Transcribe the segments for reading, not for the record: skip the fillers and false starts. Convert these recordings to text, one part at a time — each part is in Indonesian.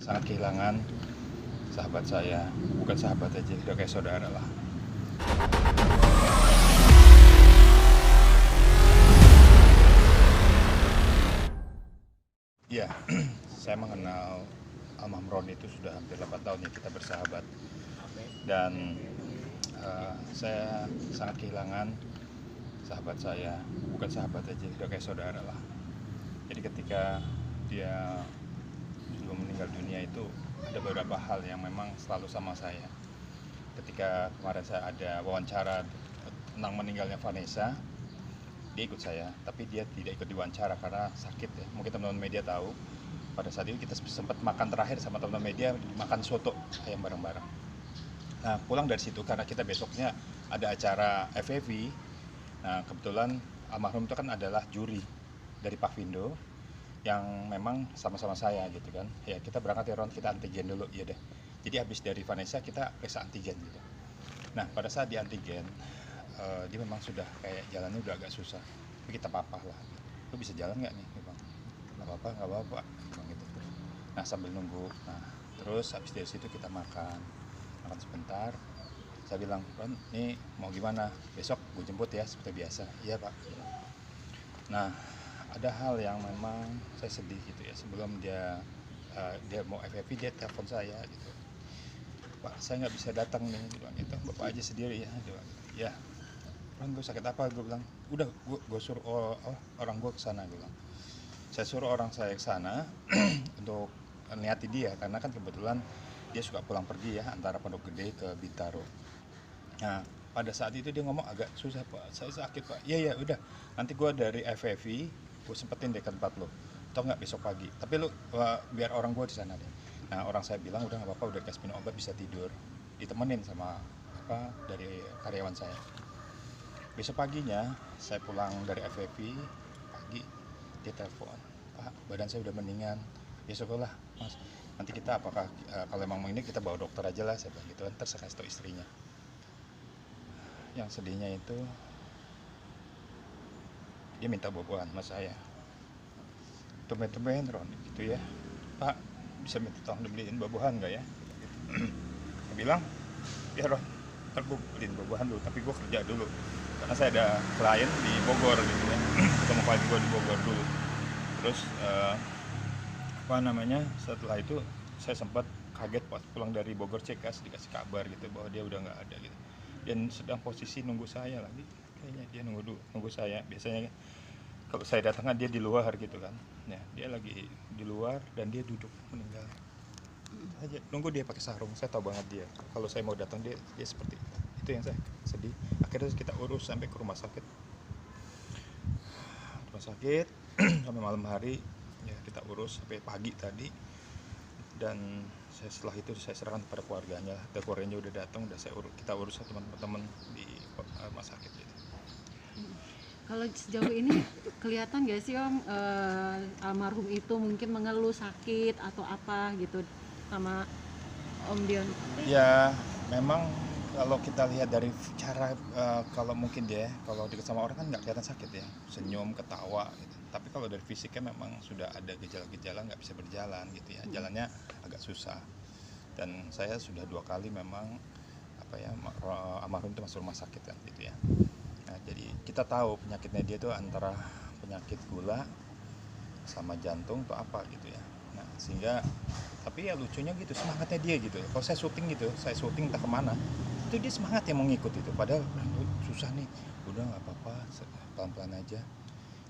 sangat kehilangan sahabat saya. Bukan sahabat aja, udah kayak saudara lah. Ya, saya mengenal almarhum Roni itu sudah hampir 8 tahun ya kita bersahabat. Dan saya sangat kehilangan sahabat saya. Bukan sahabat aja, udah kayak saudara lah. Jadi ketika dia sebelum meninggal dunia itu ada beberapa hal yang memang selalu sama saya. Ketika kemarin saya ada wawancara tentang meninggalnya Vanessa, dia ikut saya, tapi dia tidak ikut diwawancara karena sakit ya. Mungkin teman-teman media tahu, pada saat itu kita sempat makan terakhir sama teman-teman media, makan soto ayam bareng-bareng. Nah, pulang dari situ karena kita besoknya ada acara FEV. Nah, kebetulan almarhum itu kan adalah juri dari Pak Vindo yang memang sama-sama saya gitu kan. Ya, kita berangkat ya Ron, kita antigen dulu ya deh. Jadi habis dari Vanessa kita periksa antigen gitu. Nah, pada saat di antigen dia memang sudah kayak jalannya udah agak susah. Tapi kita papah lah. Lu bisa jalan nggak nih? Bang? Nggak apa-apa, bang gitu. Nah, sambil nunggu. Nah, terus habis dari situ kita makan sebentar. Saya bilang, Ron, nih mau gimana? Besok gue jemput ya seperti biasa. Iya Pak. Nah, ada hal yang memang saya sedih gitu ya. Sebelum dia mau FFP dia telepon saya gitu. Pak, saya nggak bisa datang nih, dia bilang gitu. Bapak aja sendiri ya, dia bilang, ya. Ron, gue sakit apa? Gue bilang, udah, gue suruh orang gue kesana, gue bilang. Saya suruh orang saya kesana untuk niati dia, karena kan kebetulan dia suka pulang pergi ya antara Pondok Gede ke Bintaro. Nah, pada saat itu dia ngomong agak susah Pak, saya sakit Pak. Iya udah, nanti gue dari FFV gue sempetin deh ke tempat lo, atau nggak besok pagi. Tapi lo biar orang gue di sana deh. Nah, orang saya bilang udah nggak apa-apa, udah kasih minum obat, bisa tidur, ditemenin sama dari karyawan saya. Besok paginya saya pulang dari FFV pagi, dia telepon, Pak badan saya udah mendingan. Ya syukurlah Mas, nanti kita apakah kalau emang ini kita bawa dokter aja lah, saya bilang gitu kan. Terus saya kasih tau istrinya. Yang sedihnya itu dia minta buah-buahan sama saya. Tumben-tumben Ron gitu ya, Pak bisa minta tolong dibeliin buah-buahan nggak ya? Saya bilang, ya Ron, ntar gue beliin buah-buahan dulu, tapi gue kerja dulu karena saya ada klien di Bogor gitu ya. Ketemu klien gue di Bogor dulu. Terus setelah itu saya sempat kaget pas pulang dari Bogor Cekas, dikasih kabar gitu bahwa dia udah nggak ada gitu, dan sedang posisi nunggu saya lagi. Kayaknya dia nunggu saya. Biasanya kalau saya datang kan dia di luar gitu kan. Ya, dia lagi di luar dan dia duduk meninggal aja, nunggu dia pakai sarung. Saya tahu banget dia kalau saya mau datang dia seperti itu yang saya sedih. Akhirnya kita urus sampai ke rumah sakit sampai malam hari ya, kita urus sampai pagi tadi. Dan setelah itu saya serahkan kepada keluarganya. Keluarganya udah datang, udah kita urus teman-teman di rumah sakit gitu. Kalau sejauh ini kelihatan gak sih Om, almarhum itu mungkin mengeluh sakit atau apa gitu sama Om Dion? Ya memang kalau kita lihat dari cara kalau mungkin dia kalau dekat sama orang kan nggak kelihatan sakit ya, senyum, ketawa gitu. Tapi kalau dari fisiknya memang sudah ada gejala-gejala nggak bisa berjalan gitu ya, jalannya agak susah. Dan saya sudah 2 kali memang almarhum itu masuk rumah sakit kan gitu ya. Nah, jadi kita tahu penyakitnya dia itu antara penyakit gula sama jantung atau apa gitu ya. Nah, sehingga tapi ya lucunya gitu semangatnya dia gitu. Kalau saya syuting entah kemana, itu dia semangat yang mau ngikut itu. Padahal susah nih, udah nggak apa-apa, pelan-pelan aja.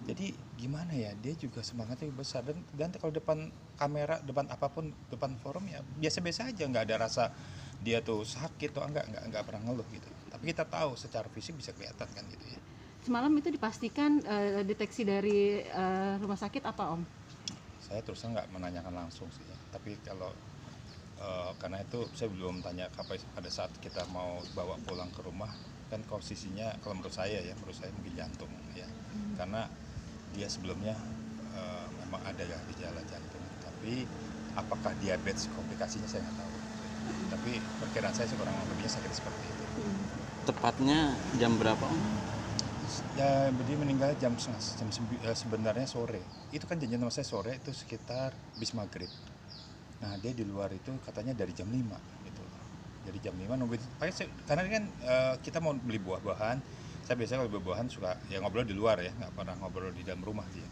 Jadi gimana ya, dia juga semangatnya besar. Dan kalau depan kamera, depan apapun, depan forum ya biasa-biasa aja, nggak ada rasa dia tuh sakit atau nggak pernah ngeluh gitu. Tapi kita tahu secara fisik bisa kelihatan kan gitu ya. Semalam itu dipastikan deteksi dari rumah sakit apa Om? Saya terus nggak menanyakan langsung sih ya. Tapi kalau karena itu saya belum tanya pada saat kita mau bawa pulang ke rumah, kan posisinya kalau menurut saya mungkin jantung ya. Karena dia sebelumnya memang ada ya gejala jantung, tapi apakah diabetes komplikasinya saya nggak tahu. Tapi perkiraan saya kurang lebihnya sakit seperti itu. Tepatnya jam berapa Om? Ya, dia meninggal sebenarnya sore. Itu kan janjian sama saya sore itu sekitar habis maghrib. Nah dia di luar itu katanya dari jam 5 gitu. Dari jam 5 nungguin. Karena kan kita mau beli buah-buahan. Saya biasanya kalau beli buah-buahan suka ya ngobrol di luar ya, nggak pernah ngobrol di dalam rumah dia.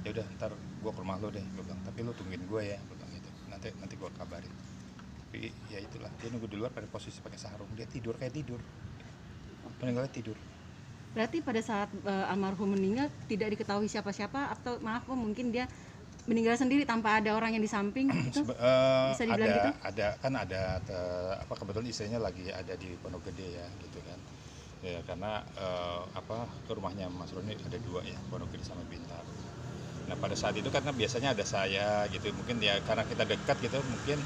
Ya udah ntar gue ke rumah lo deh, gue bilang. Tapi lo tungguin gue ya, gue bilang gitu. Nanti gue kabarin. Tapi ya itulah, dia nunggu di luar pada posisi pakai sarung. Dia tidur kayak tidur. Meninggalnya tidur. Berarti pada saat almarhum meninggal tidak diketahui siapa-siapa, atau maaf Om, mungkin dia meninggal sendiri tanpa ada orang yang di samping gitu? Bisa dibilang gitu? Ada kebetulan istrinya lagi ada di Pondok Gede ya gitu kan. Ya karena ke rumahnya Mas Roni ada 2 ya, Pondok Gede sama Bintaro. Nah pada saat itu karena biasanya ada saya gitu, mungkin ya karena kita dekat gitu, mungkin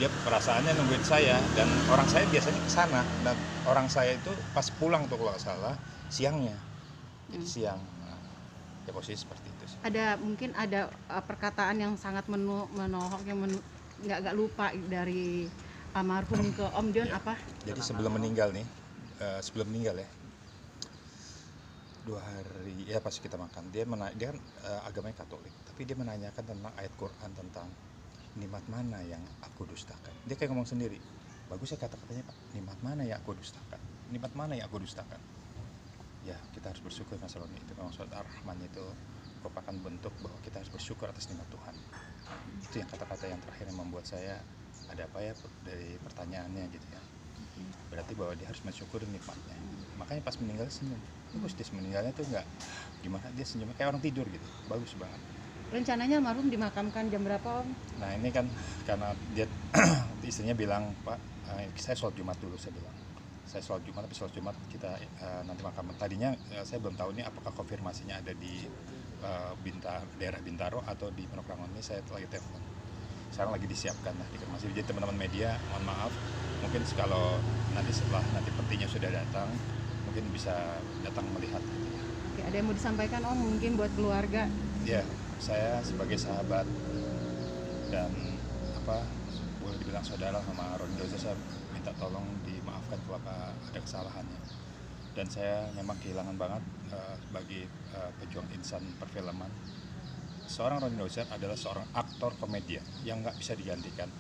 dia perasaannya nungguin saya, dan orang saya biasanya ke sana, dan orang saya itu pas pulang tuh kalau nggak salah siangnya, jadi siang. Nah, ya posisi seperti itu sih. Mungkin ada perkataan yang sangat menohok yang nggak lupa dari almarhum ke Om Dion Ya. apa? Jadi sebelum meninggal nih, ya 2 hari ya pas kita makan, dia kan agamanya Katolik, tapi dia menanyakan tentang ayat Quran tentang nikmat mana yang aku dustakan. Dia kayak ngomong sendiri, bagus ya kata-katanya Pak, nikmat mana yang aku dustakan, nikmat mana yang aku dustakan. Ya kita harus bersyukur Mas Roni, itu memang suatu Ar-Rahman, itu merupakan bentuk bahwa kita harus bersyukur atas nikmat Tuhan. Itu yang kata-kata yang terakhir yang membuat saya ada apa ya dari pertanyaannya gitu ya. Berarti bahwa dia harus mensyukuri nikmatnya. Makanya pas meninggal senyum. Bagus dia meninggalnya tuh nggak gimana, dia senyumnya kayak orang tidur gitu. Bagus banget. Rencananya almarhum dimakamkan jam berapa Om? Nah ini kan karena dia istrinya bilang, Pak saya sholat Jumat dulu, saya bilang. Saya sholat Jumat, tapi sholat Jumat kita nanti makam. Tadinya saya belum tahu ini apakah konfirmasinya ada di daerah Bintaro atau di Pondok Rangon. Ini saya lagi telepon. Sekarang lagi disiapkan lah dikonfirmasi. Jadi teman-teman media, mohon maaf, mungkin kalau setelah petinya sudah datang, mungkin bisa datang melihat gitu ya. Oke, ada yang mau disampaikan Om mungkin buat keluarga? Ya, saya sebagai sahabat dan boleh dibilang saudara sama Roni Doza, saya minta tolong dimaafkan kalau ada kesalahannya. Dan saya memang kehilangan banget sebagai pejuang insan perfilman. Seorang Roni Doza adalah seorang aktor komedian yang nggak bisa digantikan.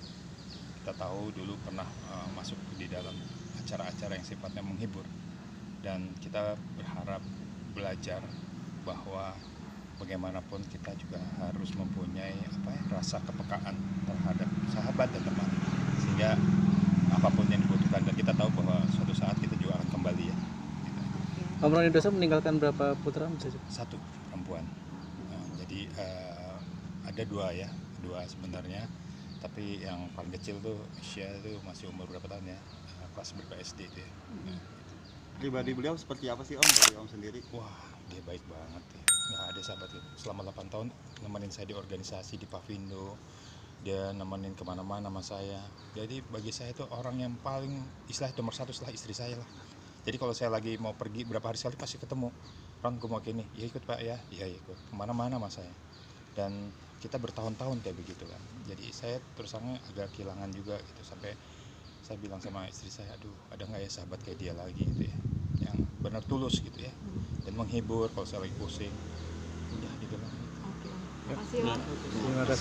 Kita tahu dulu pernah masuk di dalam acara-acara yang sifatnya menghibur, dan kita berharap belajar bahwa bagaimanapun kita juga harus mempunyai rasa kepekaan terhadap sahabat dan teman, sehingga apapun yang dibutuhkan, dan kita tahu bahwa suatu saat kita juga akan kembali ya. Om Roni Doza meninggalkan berapa putra? 1 perempuan. Jadi ada 2 sebenarnya, tapi yang paling kecil tuh Asia tuh masih umur berapa tahun ya, kelas berapa SD itu ya. Pribadi beliau seperti apa sih Om, dari Om sendiri? Wah, dia baik banget ya. Nggak ada sahabat itu. Selama 8 tahun nemenin saya di organisasi di Pavindo, dia nemenin kemana-mana sama saya. Jadi bagi saya itu orang yang paling nomor 1 setelah istri saya lah. Jadi kalau saya lagi mau pergi berapa hari sekali pasti ketemu. Ron, gue mau gini, ya ikut Pak ya, iya ikut. Kemana-mana sama saya. Dan kita bertahun-tahun kayak begitu kan. Jadi saya terus terang agak kehilangan juga gitu, sampai saya bilang sama istri saya, aduh ada nggak ya sahabat kayak dia lagi gitu ya, yang benar tulus gitu ya, dan menghibur kalau saya lagi pusing. Udah gitu lah. Oke, terima kasih Om. Terima kasih.